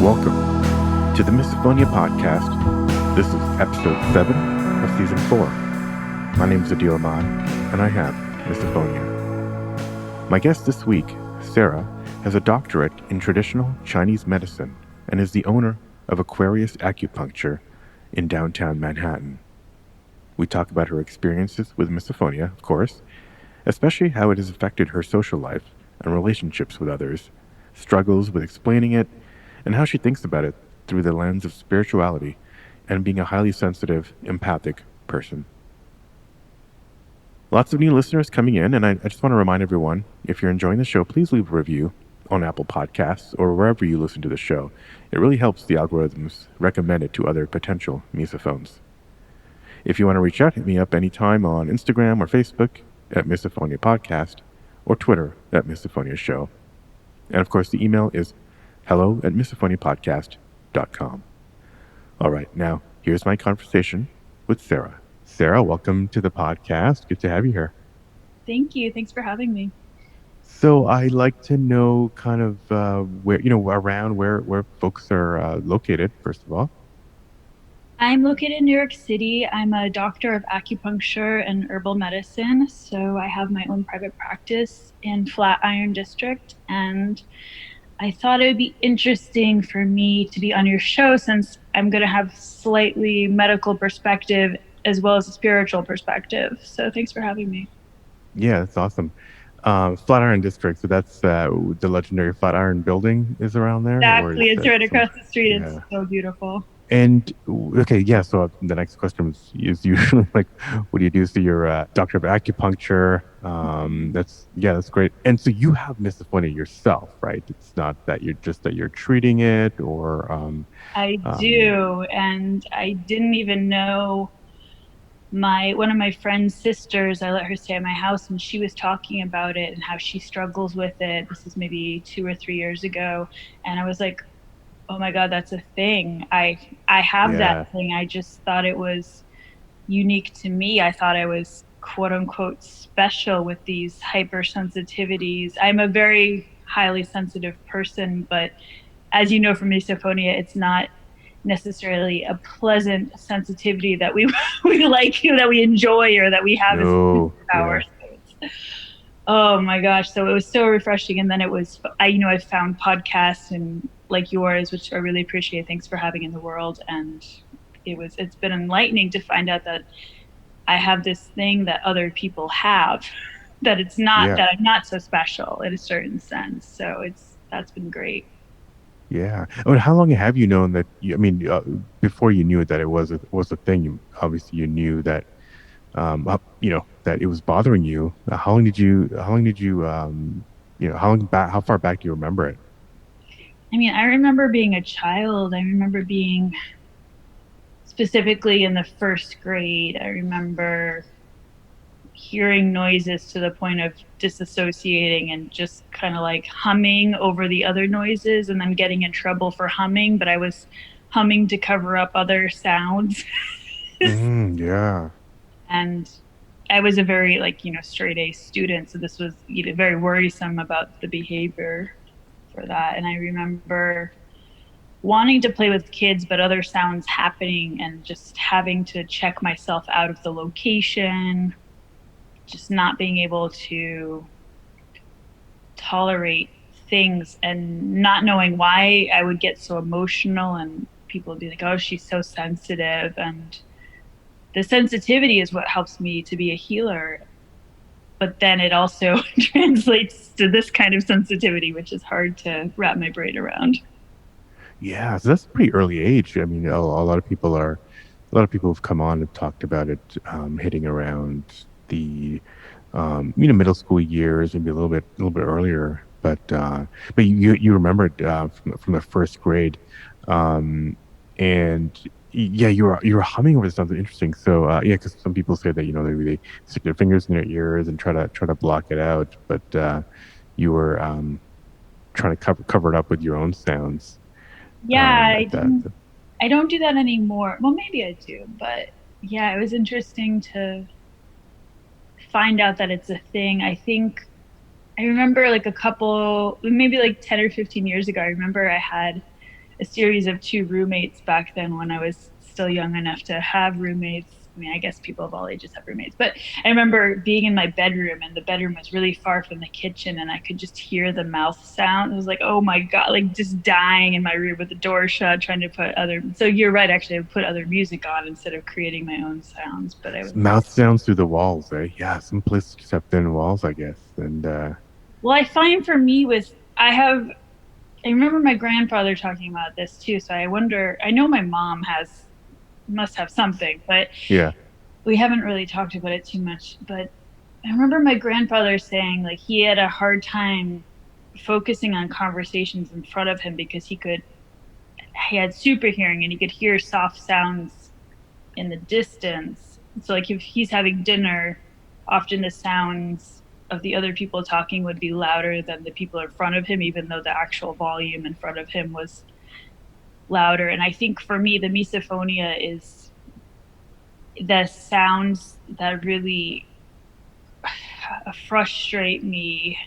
Welcome to the Misophonia Podcast. This is episode 7 of season 4. My name is Adil Ahmad, and I have misophonia. My guest this week, Sarah, has a doctorate in traditional Chinese medicine and is the owner of Aquarius Acupuncture in downtown Manhattan. We talk about her experiences with misophonia, of course, especially how it has affected her social life and relationships with others, struggles with explaining it, and how she thinks about it through the lens of spirituality and being a highly sensitive, empathic person. Lots of new listeners coming in, and I just want to remind everyone, if you're enjoying the show, please leave a review on Apple Podcasts or wherever you listen to the show. It really helps the algorithms recommend it to other potential misophones. If you want to reach out, hit me up anytime on Instagram or Facebook at Misophonia Podcast or Twitter at Misophonia Show. And of course, the email is hello@misophoniapodcast.com. All right, now here's my conversation with Sarah. Sarah, welcome to the podcast. Good to have you here. Thank you. Thanks for having me. So I'd like to know kind of where, around where folks are located, first of all. I'm located in New York City. I'm a doctor of acupuncture and herbal medicine. So I have my own private practice in Flatiron District. And I thought it would be interesting for me to be on your show since I'm going to have slightly medical perspective as well as a spiritual perspective. So thanks for having me. Yeah, that's awesome. Flatiron District, so that's the legendary Flatiron building is around there? Exactly. It's right across the street. Yeah. It's so beautiful. And okay, yeah. So the next question is usually like, what do you do? So you're a doctor of acupuncture. That's great. And so you have misophonia yourself, right? It's not that you're treating it, or I do, and I didn't even know one of my friend's sisters. I let her stay at my house, and she was talking about it and how she struggles with it. This is maybe 2 or 3 years ago, and I was like, oh my God, that's a thing. I have that thing. I just thought it was unique to me. I thought I was quote unquote special with these hypersensitivities. I'm a very highly sensitive person, but as you know from misophonia, it's not necessarily a pleasant sensitivity that we like, that we enjoy, or that we have as a power. Yeah. Oh my gosh. So it was so refreshing. And then I found podcasts and like yours, which I really appreciate. Thanks for having in the world. And it's been enlightening to find out that I have this thing that other people have, that it's not, that I'm not so special in a certain sense. So that's been great. Yeah. I mean, how long have you known that? Before you knew it, that it was a thing. Obviously, you knew that, that it was bothering you. How long did you? How far back do you remember it? I mean, I remember being a child. I remember being specifically in the first grade. I remember hearing noises to the point of disassociating and just kind of like humming over the other noises, and then getting in trouble for humming, but I was humming to cover up other sounds. Yeah. And I was a very straight A student, so this was very worrisome about the behavior for that. And I remember wanting to play with kids, but other sounds happening, and just having to check myself out of the location, just not being able to tolerate things, and not knowing why I would get so emotional, and people would be like, oh, she's so sensitive. And the sensitivity is what helps me to be a healer. But then it also translates to this kind of sensitivity, which is hard to wrap my brain around. Yeah, so that's a pretty early age. I mean, a lot of people have come on and talked about it, hitting around the middle school years, maybe a little bit earlier. But you remember it from the first grade, and yeah, you were humming over something interesting. So yeah, because some people say that they stick their fingers in their ears and try to block it out, but you were trying to cover it up with your own sounds. Yeah, I don't do that anymore. Well, maybe I do, but yeah, it was interesting to find out that it's a thing. I think I remember like maybe like 10 or 15 years ago, I remember I had a series of two roommates back then when I was still young enough to have roommates. I mean, I guess people of all ages have roommates, but I remember being in my bedroom, and the bedroom was really far from the kitchen, and I could just hear the mouth sound. It was like, oh my God, like just dying in my room with the door shut, trying to put other. So you're right, actually, I would put other music on instead of creating my own sounds. But I was Mouth sounds through the walls, eh? Yeah, some places just have thin walls, I guess. And well, I find for me I remember my grandfather talking about this too. So I wonder, I know my mom must have something, but yeah, we haven't really talked about it too much. But I remember my grandfather saying like he had a hard time focusing on conversations in front of him because he had super hearing and he could hear soft sounds in the distance. So like if he's having dinner, often the sounds of the other people talking would be louder than the people in front of him, even though the actual volume in front of him was louder. And I think for me, the misophonia is the sounds that really frustrate me.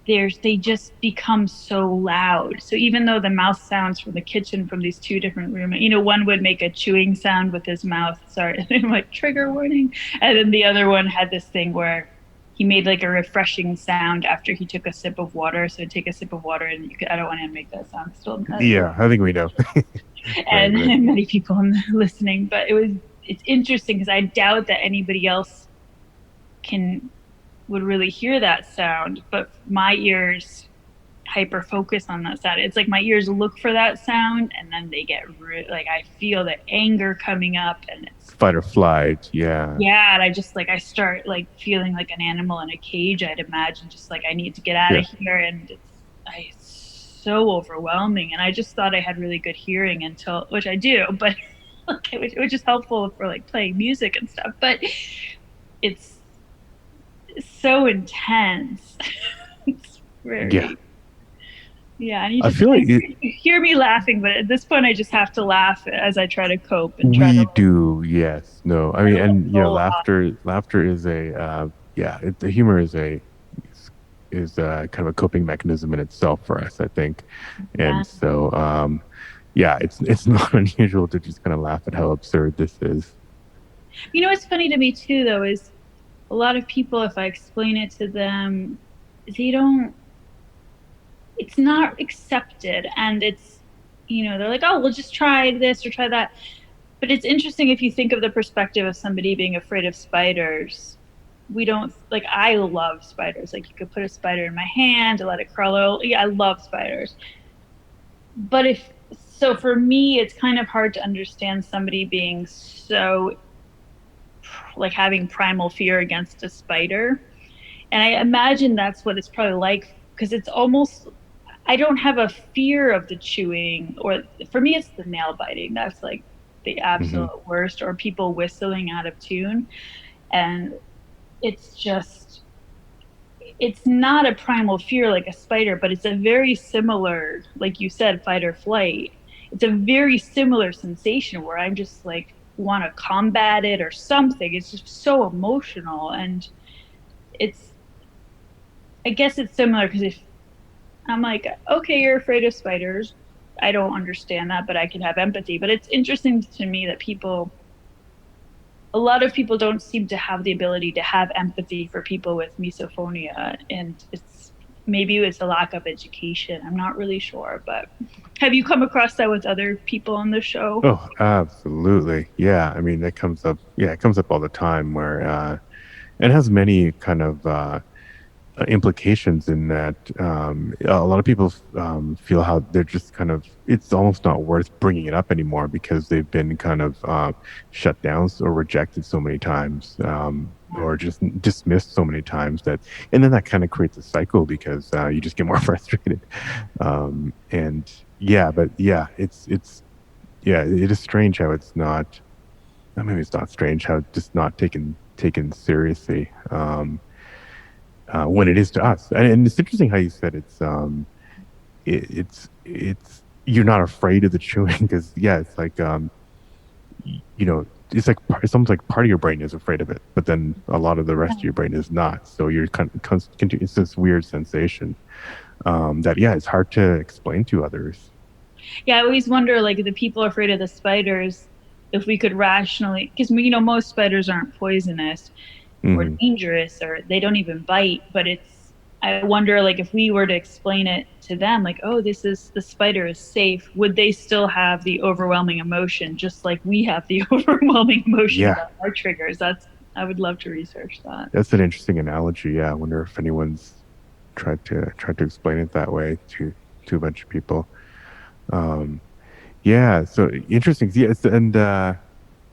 They just become so loud. So even though the mouth sounds from the kitchen from these two different rooms, one would make a chewing sound with his mouth. Sorry, like trigger warning. And then the other one had this thing where he made like a refreshing sound after he took a sip of water. So take a sip of water, and I don't want to make that sound still. yeah, I think we know. and many people listening, but it's interesting because I doubt that anybody else would really hear that sound, but my ears hyper focus on that sound. It's like my ears look for that sound, and then they get like I feel the anger coming up, and it's fight or flight. Yeah, and I start like feeling like an animal in a cage. I'd imagine, just like I need to get out of here, and it's so overwhelming. And I just thought I had really good hearing which I do, but which is helpful for like playing music and stuff. But it's so intense. It's very, yeah. And I feel like you hear me laughing, but at this point, I just have to laugh as I try to cope. And yes, no. I mean, and laughter is a the humor is kind of a coping mechanism in itself for us, I think. And so, it's not unusual to just kind of laugh at how absurd this is. What's funny to me too, though, is a lot of people, if I explain it to them, it's not accepted. And it's, they're like, oh, we'll just try this or try that. But it's interesting if you think of the perspective of somebody being afraid of spiders. I love spiders. Like you could put a spider in my hand and let it crawl. Yeah, I love spiders. But so for me, it's kind of hard to understand somebody being so like having primal fear against a spider. And I imagine that's what it's probably like, because it's almost, I don't have a fear of the chewing, or for me, it's the nail biting. That's like the absolute worst, or people whistling out of tune. And it's not a primal fear like a spider, but it's a very similar, like you said, fight or flight. It's a very similar sensation where I'm just like, want to combat it or something. It's just so emotional. And I guess it's similar, because if I'm like, okay, you're afraid of spiders, I don't understand that, but I can have empathy. But it's interesting to me that a lot of people don't seem to have the ability to have empathy for people with misophonia. And maybe it's a lack of education. I'm not really sure, but have you come across that with other people on the show? Oh, absolutely. Yeah. I mean, it comes up all the time, where it has many kind of implications in that a lot of people feel how they're just kind of, it's almost not worth bringing it up anymore because they've been kind of shut down or rejected so many times, or just dismissed so many times and then that kind of creates a cycle, because you just get more frustrated. It is strange how it's not, maybe it's not strange how it's just not taken seriously when it is to us. And it's interesting how you said it's you're not afraid of the chewing, because it's like it's almost like part of your brain is afraid of it, but then a lot of the rest of your brain is not. So you're it's this weird sensation that it's hard to explain to others. Yeah, I always wonder, like, the people afraid of the spiders, if we could rationally, because most spiders aren't poisonous or Hmm. dangerous, or they don't even bite, but I wonder, like, if we were to explain it to them, like, oh, the spider is safe, would they still have the overwhelming emotion, just like we have the overwhelming emotion Yeah, about our triggers? I would love to research that. that's an interesting analogy. Yeah, I wonder if anyone's tried to explain it that way to a bunch of people. Um, yeah, so interesting. Yes, and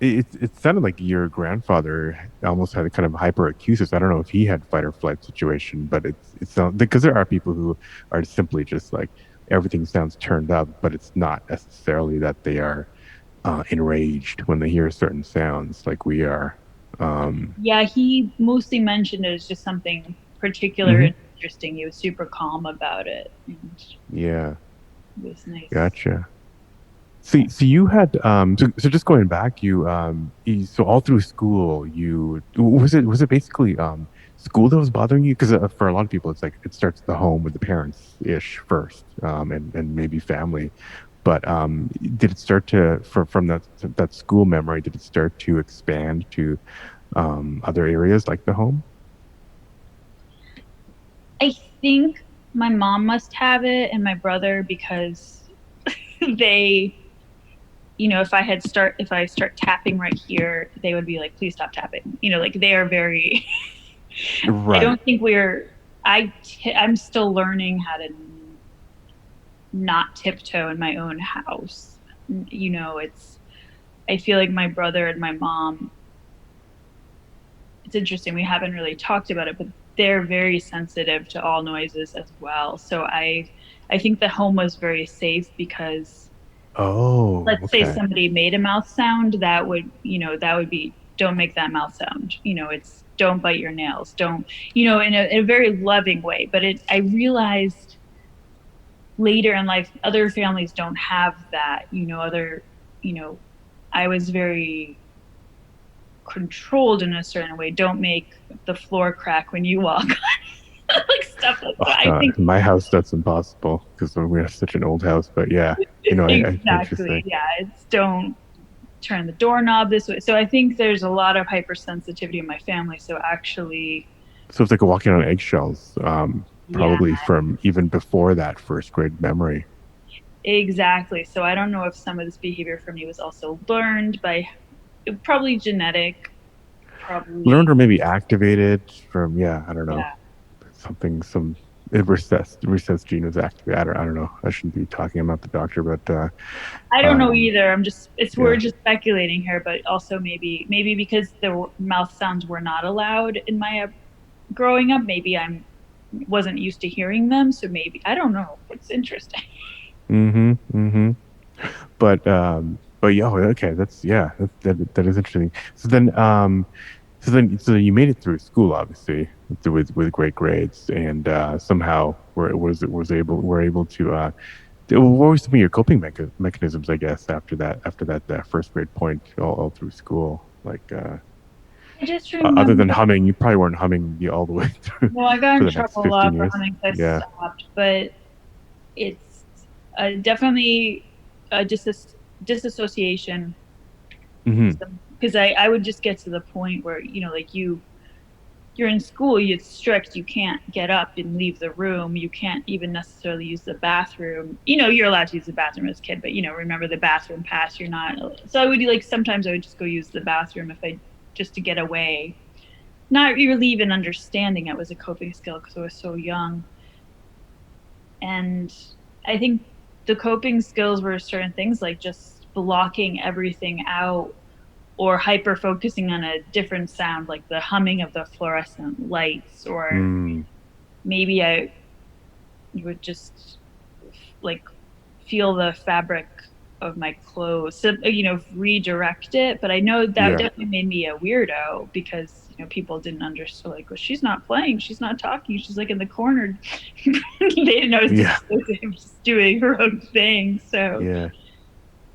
it sounded like your grandfather almost had a kind of hyperacusis. I don't know if he had fight or flight situation, but it's not, because there are people who are simply just like everything sounds turned up, but it's not necessarily that they are enraged when they hear certain sounds like we are. Yeah, he mostly mentioned it as just something particular Mhm. and interesting. He was super calm about it, and Yeah, it was nice. gotcha. So you had so just going back, so all through school, you was it basically school that was bothering you? Because for a lot of people, it's like it starts at the home with the parents ish first, and maybe family. But did it start to from that school memory? Did it start to expand to other areas like the home? I think my mom must have it and my brother, because they, if I start tapping right here, they would be like, please stop tapping. Like, they are very I Right. don't think I'm still learning how to not tiptoe in my own house. It's I feel like my brother and my mom, it's interesting, we haven't really talked about it, but they're very sensitive to all noises as well. So I think the home was very safe, because Oh, let's say okay. somebody made a mouth sound, that would be, don't make that mouth sound. It's, don't bite your nails, don't, in a very loving way. But I realized later in life, other families don't have that. You know I was very controlled in a certain way. Don't make the floor crack when you walk, like stuff like Oh that. I God, think in my house that's impossible because we have such an old house. But yeah, I see what you're exactly, saying. yeah, it's, don't turn the doorknob this way. So I think there's a lot of hypersensitivity in my family. So actually, So it's like walking on eggshells, yeah, probably from even before that first grade memory. exactly. So I don't know if some of this behavior for me was also learned by, probably genetic, Learned probably, or maybe activated from, yeah, I don't know, yeah. some recessed gene was activated. I don't know. I shouldn't be talking. I'm not the doctor, but I don't know um, either. We're yeah. just speculating here, but also maybe because the mouth sounds were not allowed in my growing up, maybe I wasn't used to hearing them. So maybe, I don't know. It's interesting. Mm-hmm. Mm-hmm. But yeah, okay, that's yeah, that is interesting. So you made it through school, obviously, with great grades, and somehow were able to. What were some of your coping mechanisms, I guess, after that first grade point, all through school? Like, I just other remember, than humming, you probably weren't humming all the way through well, I got for in the next trouble a lot 15 for years. hunting, so I Yeah. stopped. But it's definitely a disassociation, Hmm. because I would just get to the point where, like, you're in school, it's strict, you can't get up and leave the room, you can't even necessarily use the bathroom. You're allowed to use the bathroom as a kid, but remember the bathroom pass, you're not. So I would, like, sometimes I would just go use the bathroom, if I just to get away, not really even understanding it was a coping skill because I was so young. And I think the coping skills were certain things, like just blocking everything out, or hyper focusing on a different sound, like the humming of the fluorescent lights, or Mm. maybe I would just, like, feel the fabric of my clothes, so, redirect it. But I know that Yeah. definitely made me a weirdo, because people didn't understand, like, well, she's not playing, she's not talking, she's like in the corner. They didn't know I was Yeah. just doing her own thing. So, Yeah.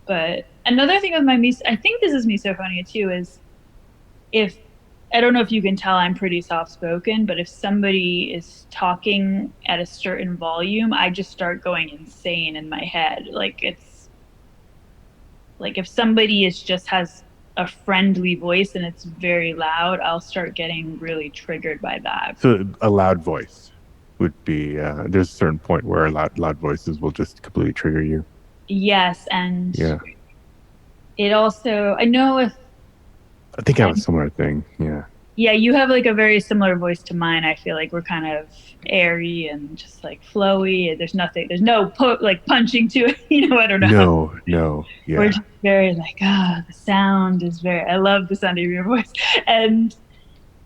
but another thing with I think this is misophonia too, is if I don't know if you can tell I'm pretty soft spoken, but if somebody is talking at a certain volume, I just start going insane in my head. Like it's like if somebody is just has a friendly voice and it's very loud, I'll start getting really triggered by that. So a loud voice would be there's a certain point where loud voices will just completely trigger you. Yes, and Yeah. it also I know if I think I have a similar thing. Yeah. yeah, you have like a very similar voice to mine. I feel like we're kind of airy and just like flowy. There's no like punching to it. I don't know. No. Yeah. We're just very like, the sound is I love the sound of your voice. And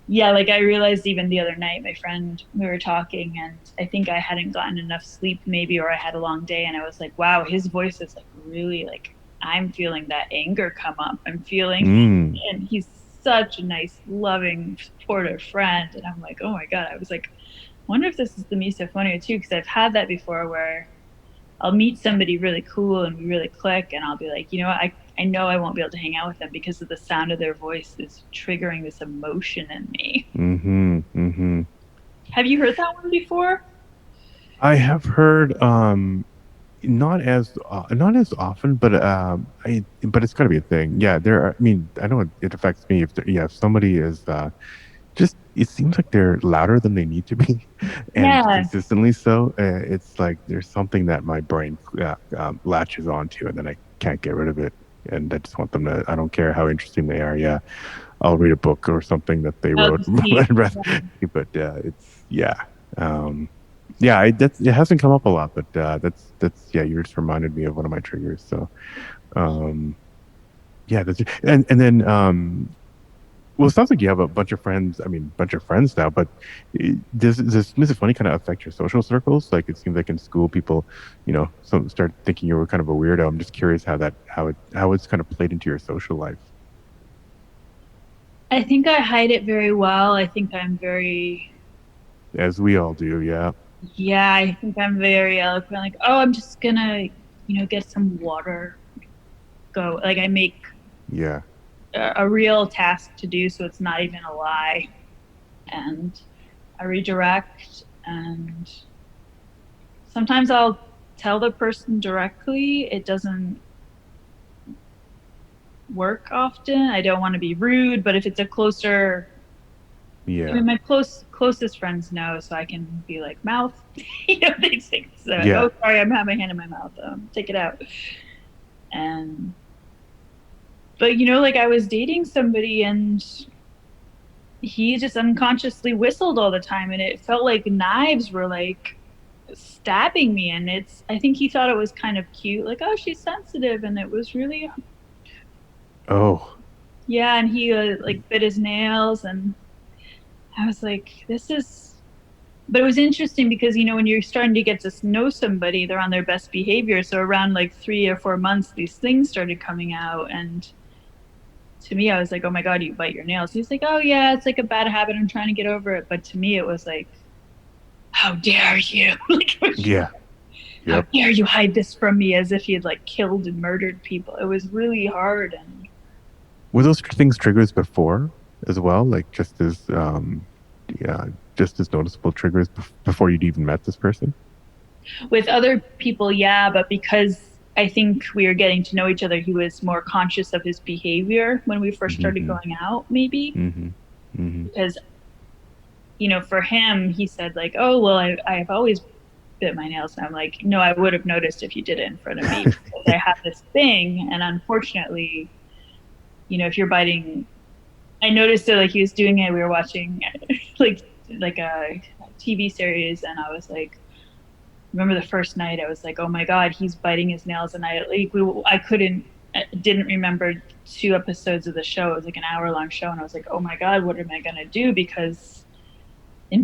yeah, like I realized even the other night, my friend, we were talking and I think I hadn't gotten enough sleep maybe, or I had a long day. And I was like, wow, his voice is like really like, I'm feeling that anger come up. I'm feeling, and he's such a nice, loving, supportive friend. And I'm like, oh my God. I was like, I wonder if this is the misophonia too, because I've had that before where I'll meet somebody really cool and we really click, and I'll be like, I know I won't be able to hang out with them because of the sound of their voice is triggering this emotion in me. Have you heard that one before? I have heard not as often, but but it's got to be a thing. Yeah, I mean, I know it affects me if somebody is just it seems like they're louder than they need to be, and consistently so. It's like there's something that my brain latches onto, and then I can't get rid of it. And I just want them to. I don't care how interesting they are. Yeah, I'll read a book or something that they wrote. But it's it hasn't come up a lot, but that's you just reminded me of one of my triggers. So, and then well, it sounds like you have a bunch of friends. I mean, bunch of friends now. But does misophonia kind of affect your social circles? Like it seems like in school, people, some start thinking you were kind of a weirdo. I'm just curious how it's kind of played into your social life. I think I hide it very well. I think I'm very, as we all do, yeah. Yeah, I think I'm very eloquent. Like, oh, I'm just gonna, get some water. Go. Like I make a real task to do, so it's not even a lie. And I redirect, and sometimes I'll tell the person directly. It doesn't work often. I don't want to be rude, but if it's a closer, I mean, my closest friends know, so I can be like, mouth, they think so. Oh, sorry, I'm having my hand in my mouth. Take it out. But like I was dating somebody and he just unconsciously whistled all the time, and it felt like knives were like stabbing me. And I think he thought it was kind of cute, like, oh, she's sensitive, and it was really. Oh. Yeah, and he like bit his nails, and I was like, this is. But it was interesting because when you're starting to get to know somebody, they're on their best behavior. So around like 3 or 4 months, these things started coming out, and to me, I was like, oh my God, you bite your nails. He's like, oh yeah, it's like a bad habit. I'm trying to get over it. But to me, it was like, how dare you? How dare you hide this from me, as if he had like killed and murdered people. It was really hard. And were those things triggers before as well? Like just as noticeable triggers before you'd even met this person? With other people, yeah, but because I think we were getting to know each other, he was more conscious of his behavior when we first started going out, maybe. Because, for him, he said like, oh, well, I've always bit my nails. And I'm like, no, I would have noticed if you did it in front of me. Because I have this thing. And unfortunately, if you're biting, I noticed it, like he was doing it. We were watching like a TV series, and I was like, remember the first night I was like, oh my God, he's biting his nails. And I didn't remember 2 episodes of the show. It was like an hour-long show. And I was like, oh my God, what am I going to do? Because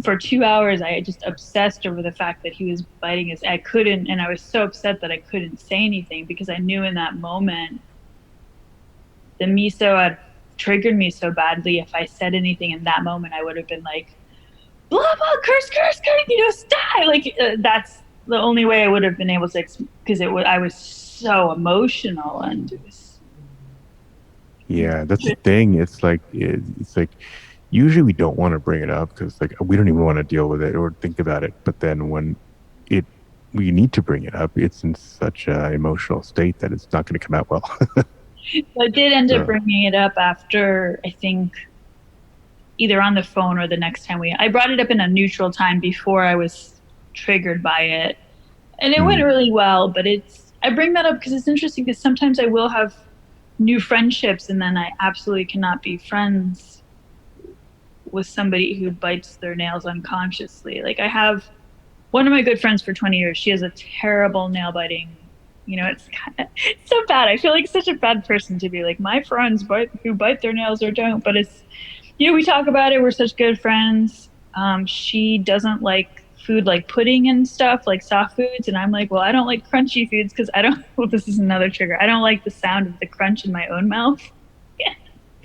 for 2 hours, I just obsessed over the fact that he was biting and I was so upset that I couldn't say anything, because I knew in that moment, the miso had triggered me so badly. If I said anything in that moment, I would have been like, blah, blah, curse, stop. Like, that's the only way I would have been able to, because I was so emotional, and it was. Yeah, that's the thing. It's like usually we don't want to bring it up because like we don't even want to deal with it or think about it. But then when it we need to bring it up, it's in such an emotional state that it's not going to come out well. I did end up So, bringing it up after, I think, either on the phone or the next time I brought it up in a neutral time before I was triggered by it. And it went really well, but I bring that up because it's interesting because sometimes I will have new friendships and then I absolutely cannot be friends with somebody who bites their nails unconsciously. Like I have one of my good friends for 20 years. She has a terrible nail biting. It's so bad. I feel like such a bad person to be like my friends who bite their nails or don't. But we talk about it. We're such good friends. She doesn't like food like pudding and stuff, like soft foods. And I'm like, well, I don't like crunchy foods because I don't, well, this is another trigger. I don't like the sound of the crunch in my own mouth.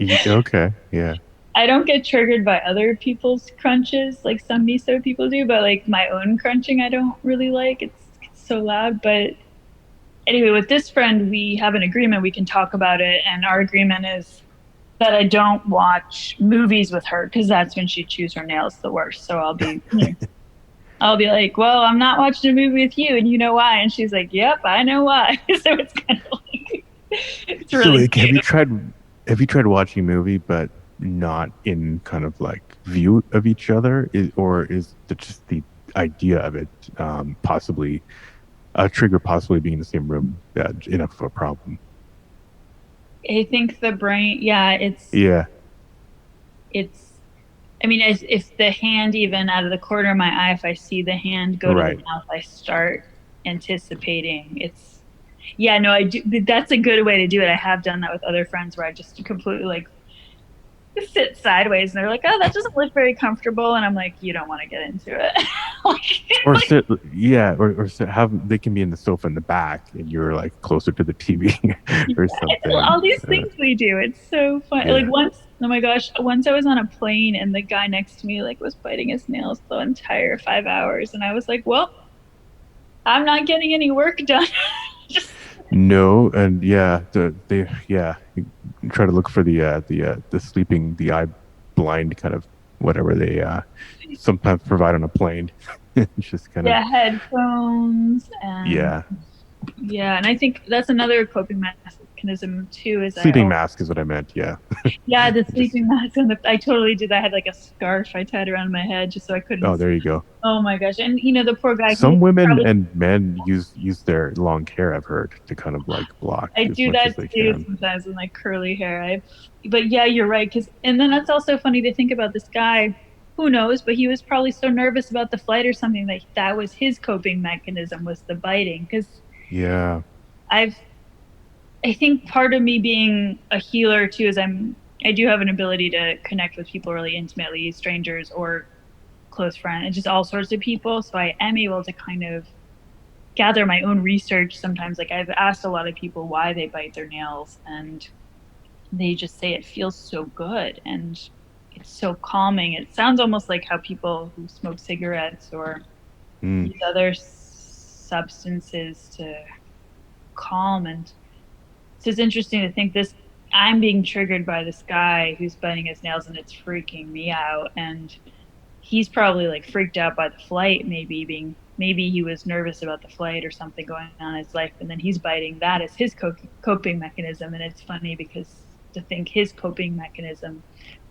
okay, yeah. I don't get triggered by other people's crunches like some miso people do, but like my own crunching, I don't really like. It's so loud. But anyway, with this friend, we have an agreement. We can talk about it. And our agreement is that I don't watch movies with her because that's when she chews her nails the worst. So I'll be like, well, I'm not watching a movie with you, and you know why? And she's like, yep, I know why. So it's kind of like it's So really like, have you tried watching a movie but not in kind of like view of each other, or is it just the idea of it possibly a trigger, possibly being in the same room enough of a problem? I think the brain, yeah, Yeah, it's. I mean, if the hand even out of the corner of my eye, if I see the hand go to the right. mouth, I start anticipating. Yeah, no, I do. That's a good way to do it. I have done that with other friends where I just completely like sit sideways and they're like, oh, that doesn't look very comfortable. And I'm like, you don't want to get into it. Or sit, yeah, or sit, have they can be in the sofa in the back, and you're like closer to the TV or something. All these things we do. It's so fun. Yeah. Like oh my gosh, once I was on a plane and the guy next to me like was biting his nails the entire 5 hours. And I was like, well, I'm not getting any work done. Just No, and yeah, you try to look for the sleeping, the eye blind kind of whatever they sometimes provide on a plane. It's just kind of headphones and yeah. and I think that's another coping mechanism too. Is Sleeping mask is what I meant. Yeah. yeah, the Just sleeping mask I totally did. I had like a scarf I tied around my head just so I couldn't. oh, there you go. Oh my gosh! And the poor guy. Some women and men use their long hair, I've heard, to kind of like block. I do that too sometimes with my curly hair. But yeah, you're right. And then it's also funny to think about this guy. Who knows? But he was probably so nervous about the flight or something that was his coping mechanism, was the biting. Because yeah, I think part of me being a healer too is I do have an ability to connect with people really intimately, strangers or close friends, and just all sorts of people. So I am able to kind of gather my own research sometimes. Like I've asked a lot of people why they bite their nails, and they just say it feels so good and it's so calming. It sounds almost like how people who smoke cigarettes or use other substances to calm. And so it's interesting to think I'm being triggered by this guy who's biting his nails and it's freaking me out. And he's probably like freaked out by the flight, maybe he was nervous about the flight or something going on in his life, and then he's biting that as his coping mechanism. And it's funny because to think his coping mechanism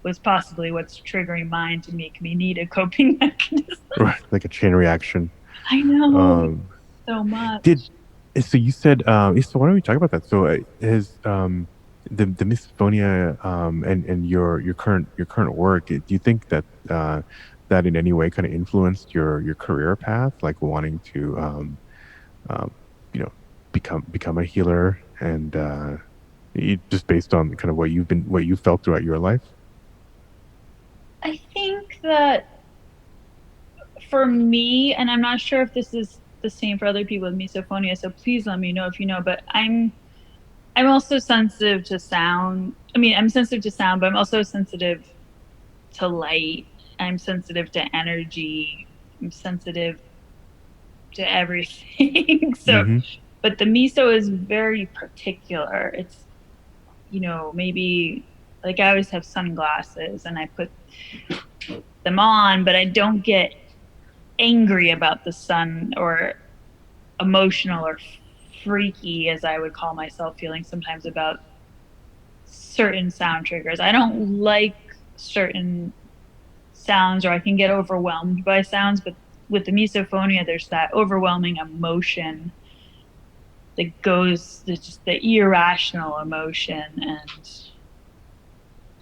was possibly what's triggering mine to make me need a coping mechanism. right, like a chain reaction. I know so much. So you said so why don't we talk about that? So has the misophonia and your current work, do you think that that in any way kind of influenced your career path, like wanting to become a healer, and just based on kind of what you felt throughout your life? I think that for me, and I'm not sure if this is the same for other people with misophonia, so please let me know if you know, but I'm also sensitive to sound. I mean, I'm sensitive to sound, but I'm also sensitive to light. I'm sensitive to energy. I'm sensitive to everything. So, but the miso is very particular. It's, maybe like I always have sunglasses and I put them on, but I don't get angry about the sun or emotional or freaky, as I would call myself, feeling sometimes about certain sound triggers. I don't like certain sounds, or I can get overwhelmed by sounds, but with the misophonia, there's that overwhelming emotion that goes, just the irrational emotion. And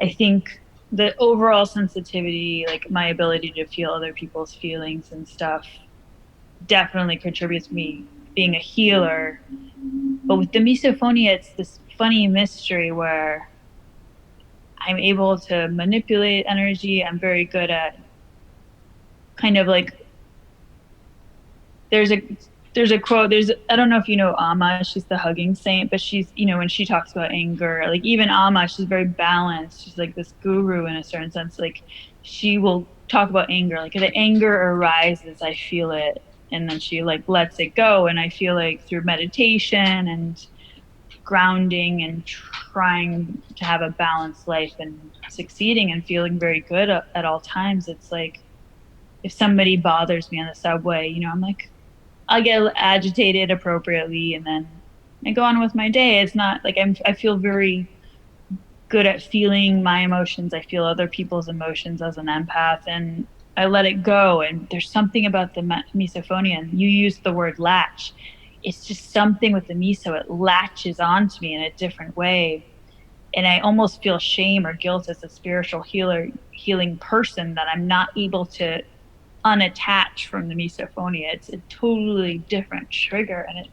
I think the overall sensitivity, like my ability to feel other people's feelings and stuff, definitely contributes to me being a healer. But with the misophonia, it's this funny mystery where I'm able to manipulate energy. I'm very good at kind of like, there's a quote, I don't know if you know Amma, she's the hugging saint, but she's, when she talks about anger, like even Amma, she's very balanced. She's like this guru in a certain sense. Like she will talk about anger, like the anger arises, I feel it, and then she like lets it go. And I feel like through meditation and grounding and trying to have a balanced life and succeeding and feeling very good at all times, it's like if somebody bothers me on the subway, I'm like, I'll get agitated appropriately and then I go on with my day. It's not like I feel very good at feeling my emotions. I feel other people's emotions as an empath, and I let it go. And there's something about the misophonia, and you used the word latch. It's just something with the miso. It latches onto me in a different way. And I almost feel shame or guilt as a spiritual healing person that I'm not able to unattach from the misophonia. It's a totally different trigger, and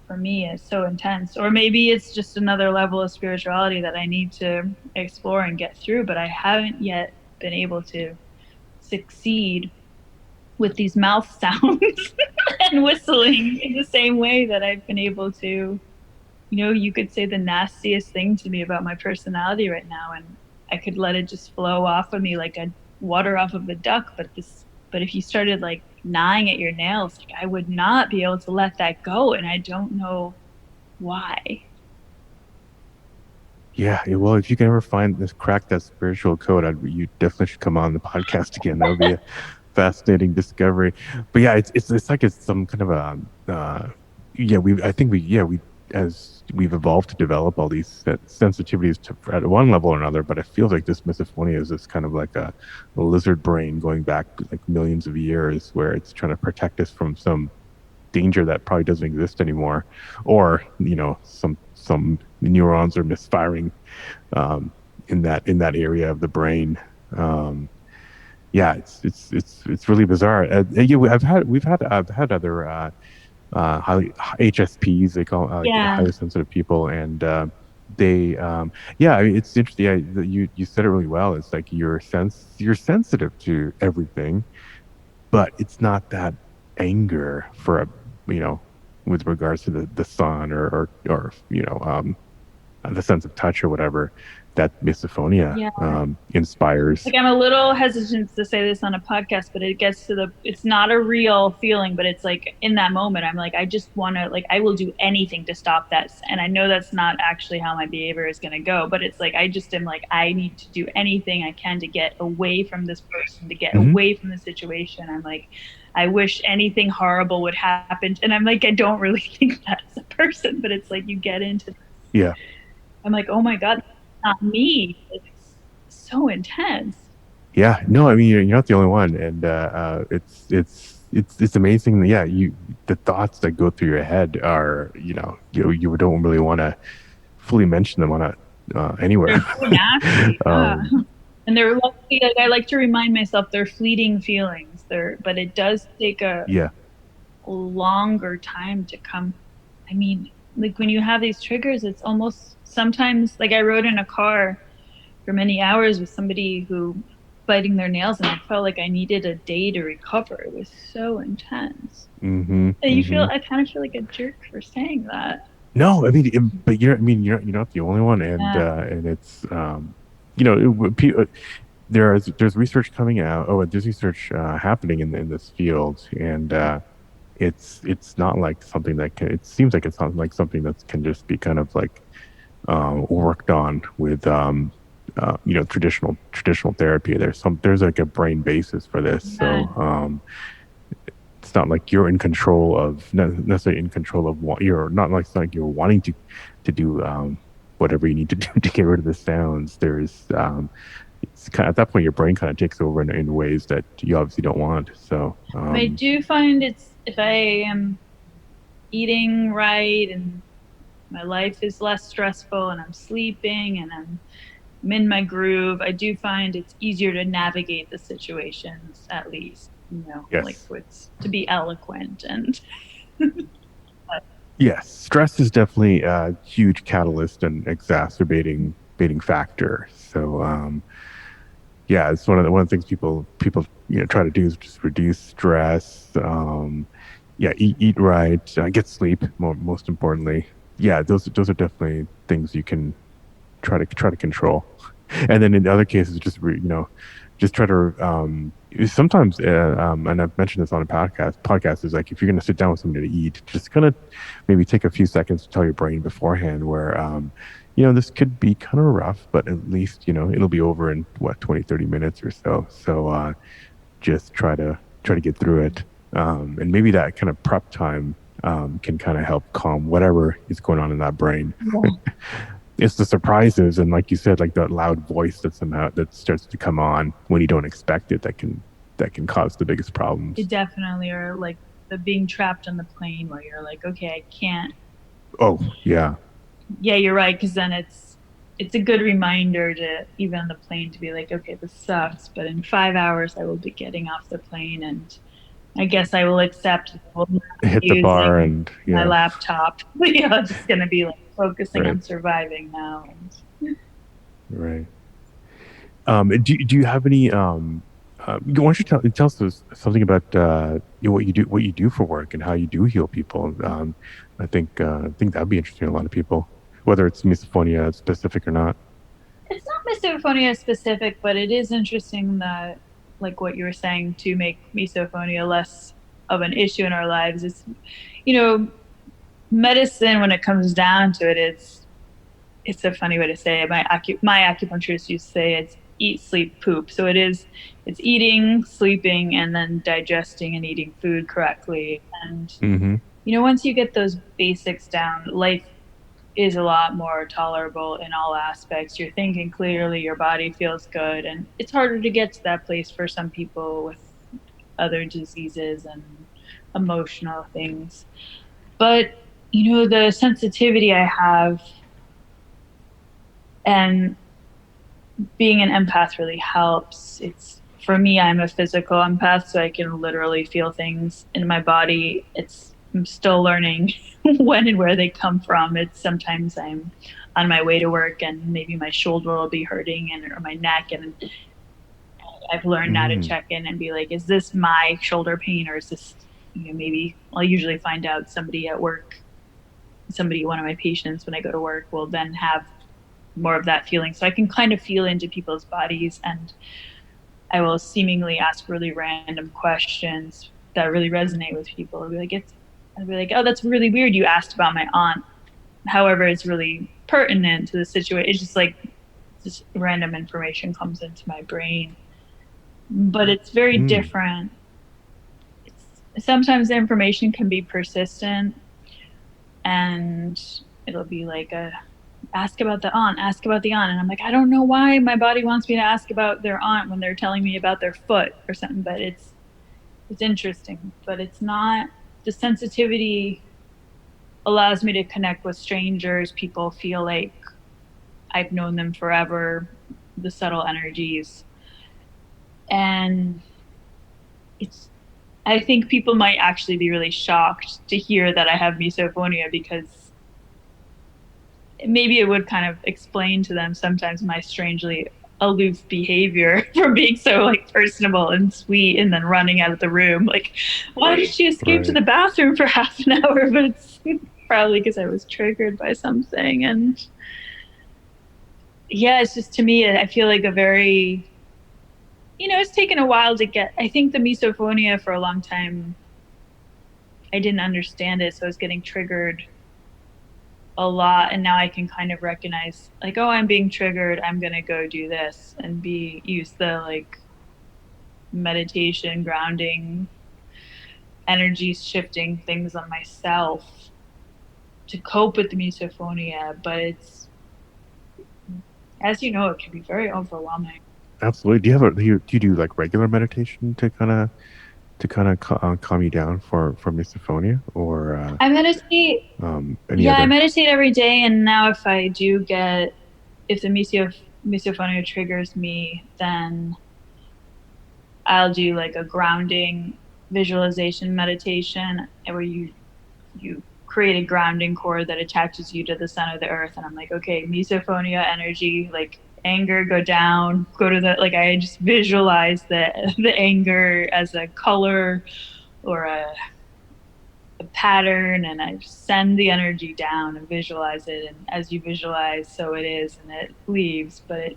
for me, it's so intense. Or maybe it's just another level of spirituality that I need to explore and get through, but I haven't yet been able to succeed with these mouth sounds and whistling in the same way that I've been able to, you could say the nastiest thing to me about my personality right now, and I could let it just flow off of me like a water off of a duck. But if you started like gnawing at your nails, like I would not be able to let that go, and I don't know why. Yeah, well, if you can ever crack that spiritual code, you definitely should come on the podcast again. That would be a fascinating discovery. But yeah, it's like it's some kind of a as we've evolved to develop all these sensitivities at one level or another, but it feels like this misophonia is this kind of like a lizard brain going back like millions of years, where it's trying to protect us from some danger that probably doesn't exist anymore, or some neurons are misfiring in that area of the brain. It's really bizarre. I've had other highly HSPs, they call highly sensitive people, and they it's interesting. You said it really well. It's like you're sensitive to everything, but it's not that anger for with regards to the sun or the sense of touch or whatever that misophonia inspires. Like I'm a little hesitant to say this on a podcast, but it gets to it's not a real feeling, but it's like in that moment, I'm like, I just want to, like, I will do anything to stop that. And I know that's not actually how my behavior is going to go, but it's like, I just am like, I need to do anything I can to get away from this person, to get away from the situation. I'm like, I wish anything horrible would happen. And I'm like, I don't really think that as a person, but it's like, you get into this. Yeah. I'm like, oh my God, not me. It's so intense. Yeah, no, I mean you're not the only one, and it's amazing. The thoughts that go through your head are you don't really want to fully mention them on anywhere. They're so nasty, and they're lucky. Like, I like to remind myself they're fleeting feelings. But it does take a longer time to come. I mean, like when you have these triggers, it's almost sometimes like I rode in a car for many hours with somebody who biting their nails, and I felt like I needed a day to recover. It was so intense. And I kind of feel like a jerk for saying that. No, I mean, but you're not the only one, and it's there's research coming out. Oh, there's research happening in this field, and it's not like something that it seems like it's not like something that can just be kind of like worked on with traditional therapy. There's like a brain basis for this, Yeah. so it's not like you're in control of necessarily in control of what you're not like it's not like you're wanting to do whatever you need to do to get rid of the sounds. There's it's kind of, at that point your brain kind of takes over in ways that you obviously don't want. So I do find it's if I am eating right and my life is less stressful and I'm sleeping and I'm in my groove, I do find it's easier to navigate the situations, at least, yes. like it's to be eloquent and Yes, stress is definitely a huge catalyst and exacerbating factor. So yeah, it's one of the things people try to do is just reduce stress. Yeah, eat right, get sleep. Most importantly, yeah, those are definitely things you can try to control. And then in other cases, just try to sometimes and I've mentioned this on a podcast is like if you're going to sit down with somebody to eat, just kind of maybe take a few seconds to tell your brain beforehand where this could be kind of rough, but at least it'll be over in 20-30 minutes or so just try to get through it, and maybe that kind of prep time can kind of help calm whatever is going on in that brain. yeah. It's the surprises and, like you said, like that loud voice that starts to come on when you don't expect it that can cause the biggest problems. It definitely, or like the being trapped on the plane where you're like, okay, I can't. Oh yeah, You're right, because then it's a good reminder to even on the plane to be like, okay, this sucks, but in 5 hours I will be getting off the plane and I guess I will accept that I will not hit the bar and my laptop. I'm just gonna be like focusing on surviving now. Right. Do you have any? Why don't you tell us something about what you do for work and how you do heal people? I think that'd be interesting to a lot of people, whether it's misophonia specific or not. It's not misophonia specific, but it is interesting that, like what you were saying, to make misophonia less of an issue in our lives. It's, medicine, when it comes down to it, it's a funny way to say it. My acupuncturist used to say it's eat, sleep, poop. So it's eating, sleeping, and then digesting and eating food correctly. And, once you get those basics down, life is a lot more tolerable in all aspects. You're thinking clearly, your body feels good, and it's harder to get to that place for some people with other diseases and emotional things. But, the sensitivity I have and being an empath really helps. For me, I'm a physical empath, so I can literally feel things in my body. I'm still learning when and where they come from. It's sometimes I'm on my way to work and maybe my shoulder will be hurting or my neck, and I've learned now to check in and be like, is this my shoulder pain, or is this, maybe I'll usually find out somebody at work, one of my patients when I go to work will then have more of that feeling. So I can kind of feel into people's bodies, and I will seemingly ask really random questions that really resonate with people. I'll be like, oh, that's really weird. You asked about my aunt. However, it's really pertinent to the situation. It's just like just random information comes into my brain, but it's very different. Sometimes the information can be persistent, and it'll be like ask about the aunt. And I'm like, I don't know why my body wants me to ask about their aunt when they're telling me about their foot or something, but it's interesting. But it's not, the sensitivity allows me to connect with strangers. People feel like I've known them forever, the subtle energies. And I think people might actually be really shocked to hear that I have misophonia, because maybe it would kind of explain to them sometimes my strangely aloof behavior from being so like personable and sweet and then running out of the room. Like, why did she escape to the bathroom for half an hour? But it's probably because I was triggered by something. And yeah, it's just, to me, I feel like a very, it's taken a while to get, I think the misophonia for a long time, I didn't understand it. So I was getting triggered a lot, and now I can kind of recognize like, oh, I'm being triggered, I'm gonna go do this, and use the like meditation, grounding, energy shifting things on myself to cope with the misophonia. But it's, as you know, it can be very overwhelming. Absolutely. Do you do like regular meditation to calm you down for misophonia, or I meditate. any Yeah, I other? meditate every day, and now if the misophonia triggers me, then I'll do like a grounding visualization meditation where you create a grounding cord that attaches you to the center of the earth. And I'm like, okay, misophonia energy, like anger, go down, go to the, like, I just visualize the anger as a color or a pattern, and I send the energy down and visualize it. And as you visualize, so it is, and it leaves. But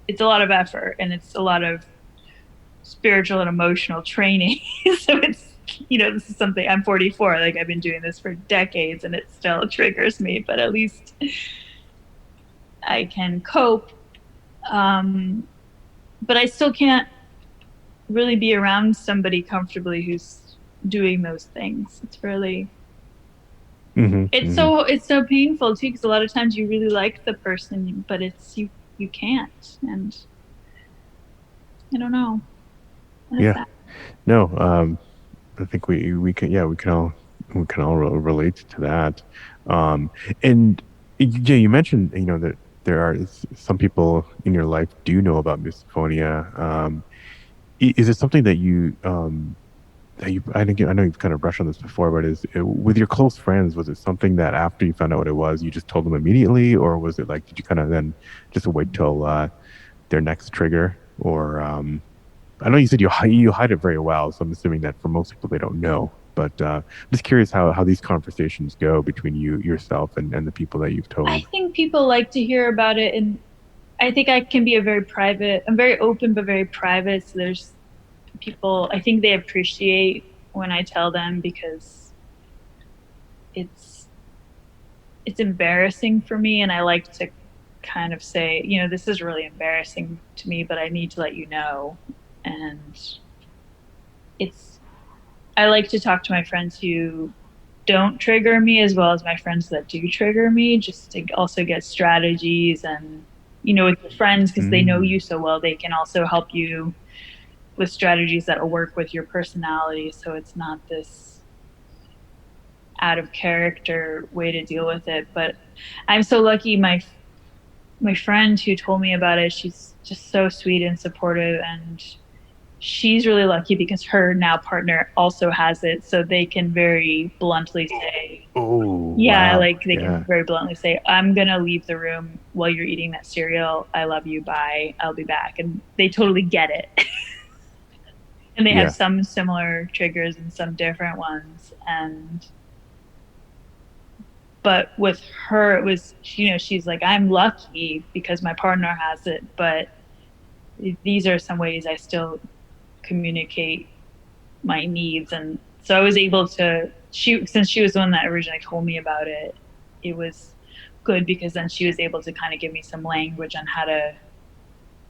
it's a lot of effort, and it's a lot of spiritual and emotional training. So it's, this is something, I'm 44, like I've been doing this for decades and it still triggers me, but at least I can cope. But I still can't really be around somebody comfortably who's doing those things. It's really, it's so painful too, because a lot of times you really like the person, but it's, you can't. And I don't know. Yeah. No, I think we can all relate to that. And yeah, you mentioned that there are some people in your life do know about misophonia. Is it something that you I know you've kind of brushed on this before, but with your close friends, was it something that after you found out what it was, you just told them immediately, or was it like, did you kind of then just wait till their next trigger? Or I know you said you hide it very well, so I'm assuming that for most people they don't know. But I'm just curious how these conversations go between yourself and the people that you've told. I think people like to hear about it, and I think I can be I'm very open but very private. So there's people, I think they appreciate when I tell them, because it's embarrassing for me, and I like to kind of say, this is really embarrassing to me, but I need to let you know. And I like to talk to my friends who don't trigger me as well as my friends that do trigger me, just to also get strategies. And with your friends, because they know you so well, they can also help you with strategies that will work with your personality, so it's not this out of character way to deal with it. But I'm so lucky. My friend who told me about it, she's just so sweet and supportive, and she's really lucky because her now partner also has it, so they can very bluntly say, oh yeah, wow. like they can very bluntly say, I'm gonna leave the room while you're eating that cereal, I love you, bye, I'll be back. And they totally get it. And they have some similar triggers and some different ones. But with her, it was, she's like, I'm lucky because my partner has it, but these are some ways I still communicate my needs. And so I was able to, since she was the one that originally told me about it, it was good, because then she was able to kind of give me some language on how to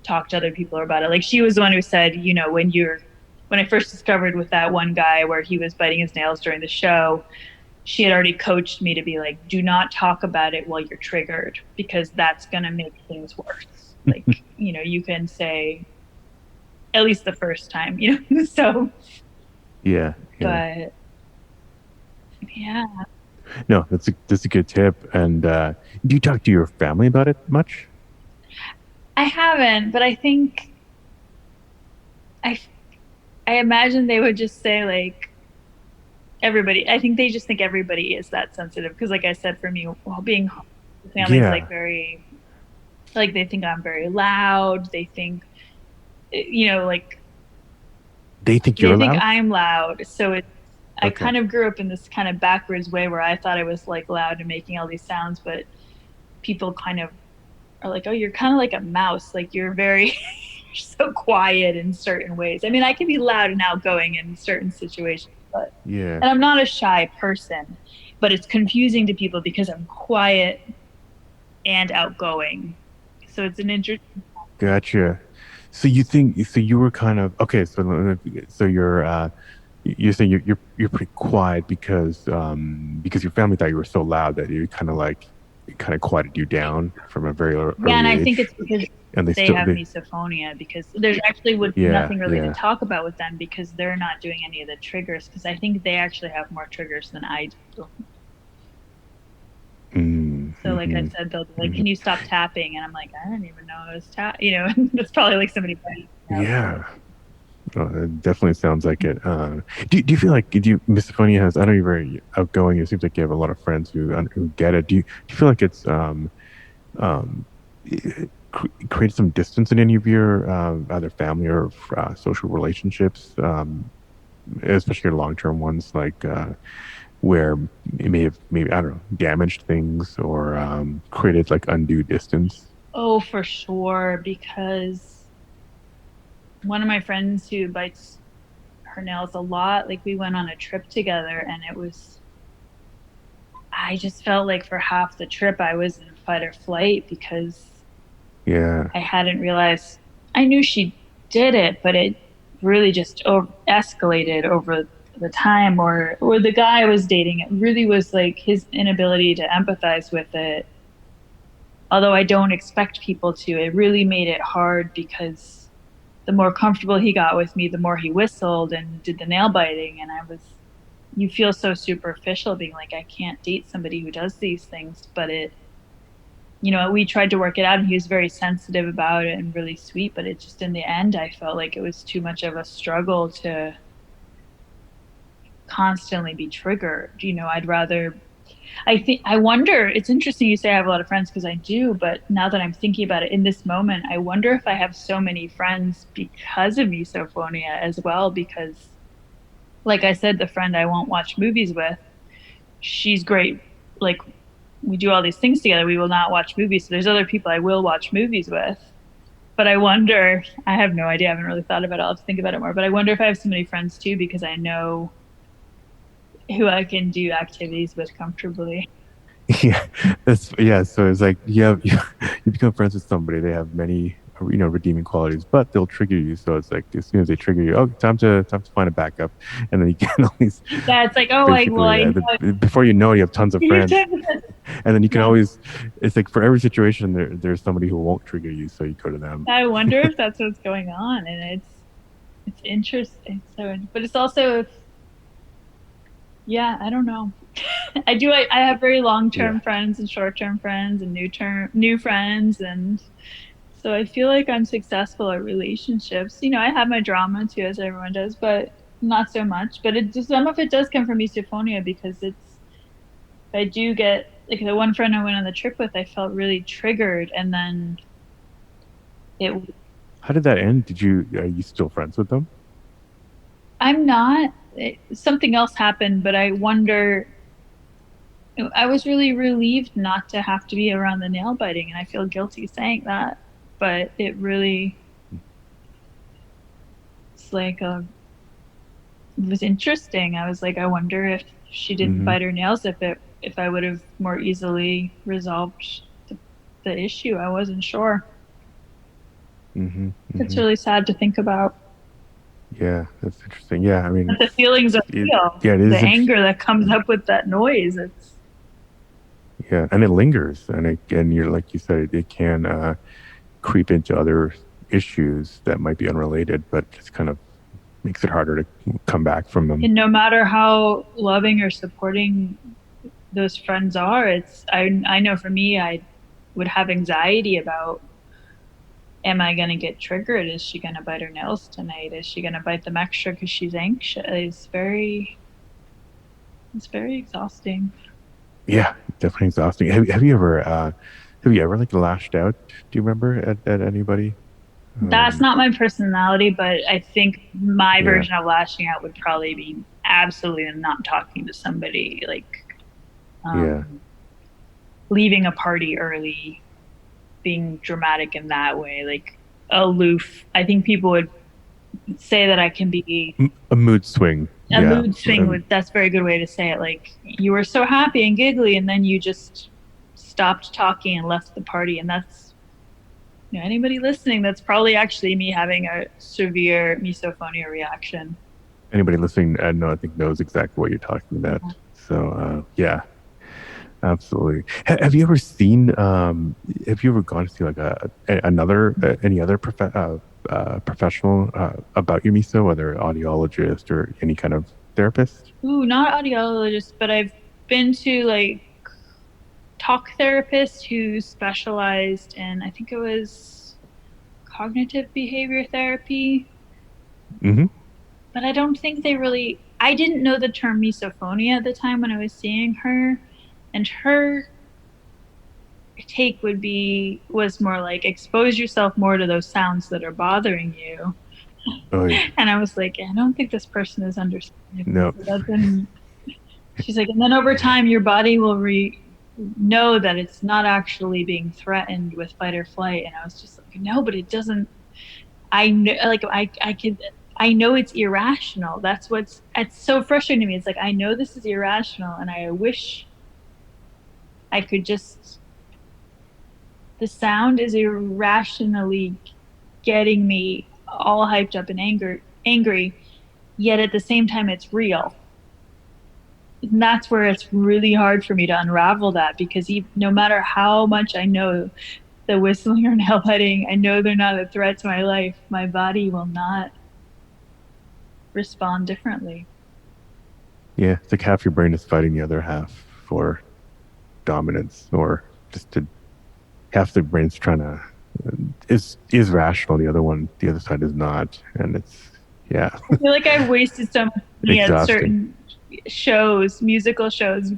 talk to other people about it. Like, she was the one who said, when I first discovered with that one guy where he was biting his nails during the show, she had already coached me to be like, do not talk about it while you're triggered, because that's going to make things worse. Like, you can say, at least the first time, so. Yeah. But yeah. No, that's a good tip. And do you talk to your family about it much? I haven't, but I think I imagine they would just say, like, everybody. I think they just think everybody is that sensitive, because, like I said, for me, being family is like very, like, they think I'm very loud. They think, like, they think you're loud. They think I'm loud. So I kind of grew up in this kind of backwards way where I thought I was like loud and making all these sounds, but people kind of are like, oh, you're kind of like a mouse. Like, you're very so quiet in certain ways. I mean, I can be loud and outgoing in certain situations, but and I'm not a shy person, but it's confusing to people because I'm quiet and outgoing. So it's an interesting. Gotcha. So you were kind of okay. So you're saying you're pretty quiet because your family thought you were so loud that you kind of like it kind of quieted you down from a very Yeah, and early I think age, it's because and they have misophonia, because there's actually would yeah, nothing really to yeah. talk about with them because they're not doing any of the triggers, because I think they actually have more triggers than I do. Mm, So like I hmm. said, they'll be like, "Can you stop tapping?" And I'm like, "I don't even know I was that's probably like somebody pointing out. Yeah. It definitely sounds like it. Do you feel like misophonia has? I know you're very outgoing. It seems like you have a lot of friends who get it. Do you feel like it's um, created some distance in any of your either family or social relationships, especially your long term ones, like where it may have maybe I don't know damaged things or created like undue distance? Oh, for sure, because one of my friends who bites her nails a lot, like we went on a trip together, and I just felt like for half the trip I was in fight or flight because Yeah, I hadn't realized. I knew she did it, but it really just escalated over the time. Or the guy I was dating, it really was like his inability to empathize with it. Although I don't expect people to, it really made it hard because the more comfortable he got with me, the more he whistled and did the nail biting. And you feel so superficial being like, I can't date somebody who does these things. But we tried to work it out, and he was very sensitive about it and really sweet. But it just, in the end, I felt like it was too much of a struggle to constantly be triggered. I wonder, it's interesting you say I have a lot of friends, because I do, but now that I'm thinking about it in this moment, I wonder if I have so many friends because of misophonia as well. Because, like I said, the friend I won't watch movies with, she's great. Like, we do all these things together. We will not watch movies. So there's other people I will watch movies with. But I wonder, I have no idea. I haven't really thought about it. I'll have to think about it more. But I wonder if I have so many friends too, because I know who I can do activities with comfortably. yeah, yeah. So it's like you become friends with somebody. They have many redeeming qualities, but they'll trigger you. So it's like as soon as they trigger you, oh, time to find a backup, and then you get all these Yeah, it's like, oh, basically I know. before you know it, you have tons of You're friends, talking about. and then you can Yeah. always. It's like for every situation, there's somebody who won't trigger you, so you go to them. I wonder if that's what's going on, and it's interesting. So, but it's also, yeah, I don't know. I have very Yeah. long-term friends and short-term friends and new friends, and so I feel like I'm successful at relationships. I have my drama too, as everyone does, but not so much. But some of it does come from misophonia, because I do get, like, the one friend I went on the trip with, I felt really triggered, and then it How did that end? Are you still friends with them? I'm not. Something else happened, but I wonder. I was really relieved not to have to be around the nail biting, and I feel guilty saying that. But it's like it was interesting. I was like, I wonder if she didn't Mm-hmm. bite her nails, if I would have more easily resolved the issue. I wasn't sure. Mm-hmm. It's Mm-hmm. really sad to think about. Yeah, that's interesting. Yeah, I mean, But the feelings are real. yeah, it The is anger interesting. that comes up with that noise. It's Yeah, and it lingers, and you're like you said, it can creep into other issues that might be unrelated, but just kind of makes it harder to come back from them. and no matter how loving or supporting those friends are, I know for me, I would have anxiety about, am I going to get triggered? Is she going to bite her nails tonight? Is she going to bite them extra because she's anxious? It's very exhausting. Yeah, definitely exhausting. Have you ever like lashed out? Do you remember at anybody? That's not my personality, but I think my Yeah, version of lashing out would probably be absolutely not talking to somebody, like, yeah. um, leaving a party early, being dramatic in that way, like aloof. I think people would say that I can be A mood swing. a Yeah. mood swing. That's a very good way to say it. Like you were so happy and giggly, and then you just stopped talking and left the party. And that's, anybody listening, that's probably actually me having a severe misophonia reaction. Anybody listening, I think knows exactly what you're talking about. Yeah. So yeah, absolutely. Have you ever seen? Have you ever gone to see like any other professional about your miso, whether audiologist or any kind of therapist? Ooh, not audiologist, but I've been to like talk therapists who specialized in, I think it was cognitive behavior therapy. Mm-hmm. But I don't think I didn't know the term misophonia at the time when I was seeing her. And her take was more like, expose yourself more to those sounds that are bothering you. Oh, yeah. And I was like, I don't think this person is understanding. No. She's like, and then over time, your body will know that it's not actually being threatened with fight or flight. And I was just like, no, but it doesn't. I know, like I know it's irrational. It's so frustrating to me. It's like, I know this is irrational, and I wish I could just. The sound is irrationally getting me all hyped up and angry, yet at the same time it's real. And that's where it's really hard for me to unravel that, because no matter how much I know the whistling or nail biting, I know they're not a threat to my life, my body will not respond differently. Yeah, it's like half your brain is fighting the other half for dominance, or just to half the brain's trying to is rational, the other side is not, and it's I feel like I've wasted so much money at certain shows, musical shows,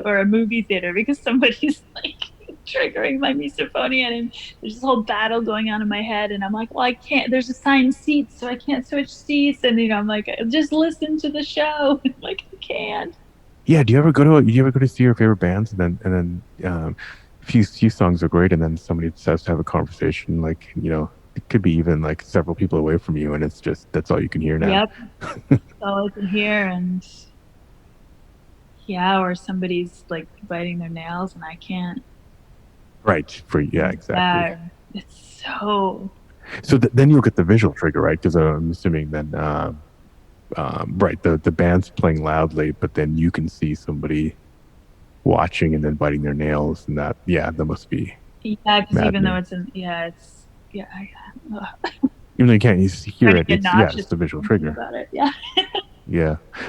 or a movie theater, because somebody's like triggering my misophonia, and there's this whole battle going on in my head, and I'm like, well, I can't, there's assigned seats, so I can't switch seats, and I'm like, just listen to the show. Like, I can't. Yeah, do you ever go to see your favorite bands, and then few songs are great, and then somebody decides to have a conversation, like, it could be even like several people away from you, and it's just, that's all you can hear now. Yep. That's all I can hear. And or somebody's like biting their nails and I can't. Right. Exactly. It's so then you'll get the visual trigger, right? Because I'm assuming then right, the band's playing loudly, but then you can see somebody watching and then biting their nails, and that must be because even though it's even though you can't hear it, it's the visual trigger about it.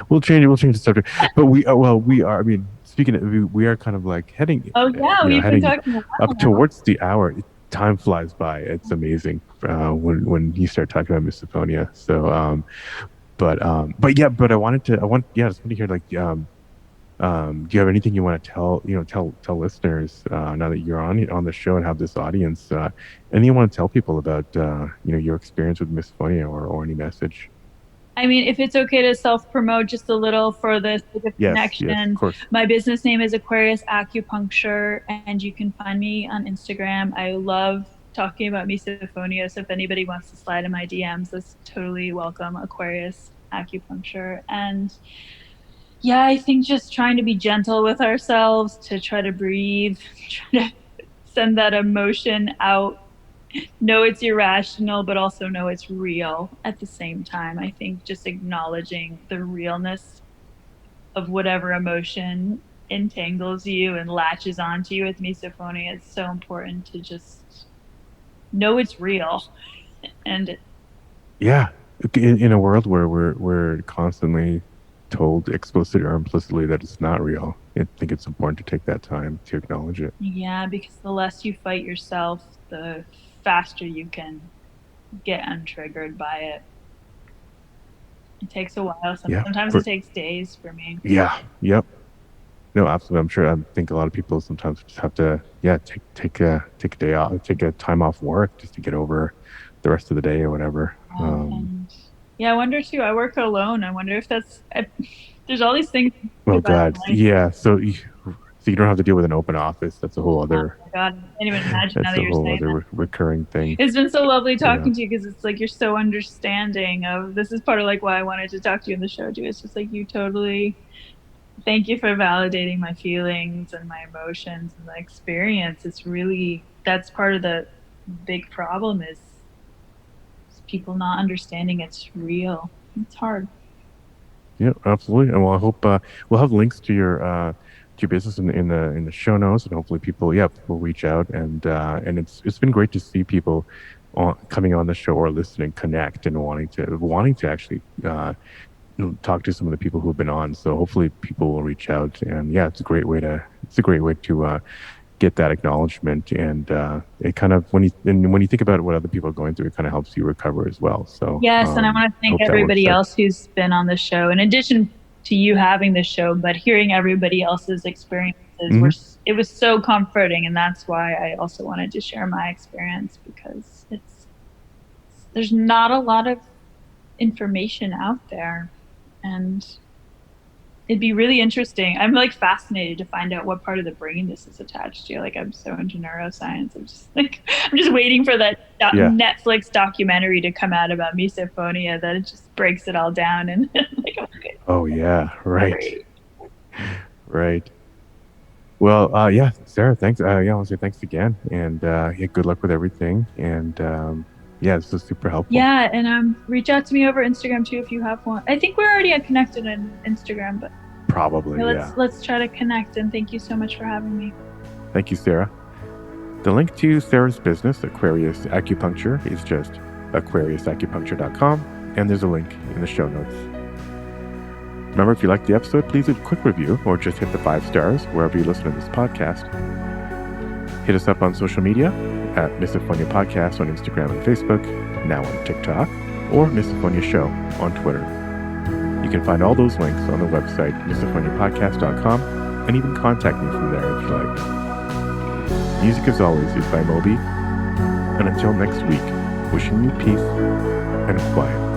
We'll change the subject, but we are, I mean, speaking of, we are kind of like heading we've been talking up towards the hour. Time flies by. It's amazing when you start talking about misophonia. So but I just want to hear, like, do you have anything you want to tell listeners now that you're on the show and have this audience? Anything you want to tell people about your experience with misophonia, or any message? I mean, if it's okay to self-promote just a little for the connection. Yes, of course. My business name is Aquarius Acupuncture, and you can find me on Instagram. I love talking about misophonia, so if anybody wants to slide in my DMs, that's totally welcome. Aquarius Acupuncture. And I think just trying to be gentle with ourselves, to try to breathe, try to send that emotion out. Know it's irrational, but also know it's real at the same time. I think just acknowledging the realness of whatever emotion entangles you and latches onto you with misophonia is so important, to just know it's real. And in a world where we're constantly told explicitly or implicitly that it's not real, I think it's important to take that time to acknowledge it. Yeah, because the less you fight yourself, the faster you can get untriggered by it. It takes a while. Sometimes it takes days for me. Yeah. Yep. No, absolutely. I'm sure. I think a lot of people sometimes just have to, take a day off, take a time off work just to get over the rest of the day or whatever. I wonder too. I work alone. I wonder if there's all these things. Oh God. Yeah. So So you don't have to deal with an open office. That's a whole other. Oh my God, I can't even imagine now That's that a you're whole saying that. other recurring thing. It's been so lovely Yeah. talking to you because it's like you're so understanding of this is part of like why I wanted to talk to you in the show too. It's just like you totally thank you for validating my feelings and my emotions and the experience. It's really that's part of the big problem is people not understanding it's real. It's hard. Yeah, absolutely. And well, I hope we'll have links to your business in the show notes, and hopefully people reach out and it's been great to see people coming on the show or listening connect and wanting to actually talk to some of the people who've been on. So hopefully people will reach out, and yeah, it's a great way to get that acknowledgement, and it kind of when you think about what other people are going through, it kind of helps you recover as well. So yes, and I want to thank everybody else who's been on the show. In addition to you having the show, but hearing everybody else's experiences, it was so comforting, and that's why I also wanted to share my experience because there's not a lot of information out there, and it'd be really interesting. I'm like fascinated to find out what part of the brain this is attached to. Like I'm so into neuroscience. I'm just waiting for that Netflix documentary to come out about misophonia that it just breaks it all down and like okay. Oh yeah, right. Right. Well, Sarah, thanks. I want to say thanks again, and good luck with everything. And this is super helpful. Yeah, and reach out to me over Instagram too if you have one. I think we're already connected on Instagram, but probably let's try to connect. And thank you so much for having me. Thank you, Sarah. The link to Sarah's business, Aquarius Acupuncture, is just aquariusacupuncture.com, and there's a link in the show notes. Remember, if you liked the episode, please leave a quick review or just hit the 5 stars wherever you listen to this podcast. Hit us up on social media at Misophonia Podcast on Instagram and Facebook, now on TikTok, or Misophonia Show on Twitter. You can find all those links on the website, misophoniapodcast.com, and even contact me from there if you like. Music, as always, is by Moby. And until next week, wishing you peace and quiet.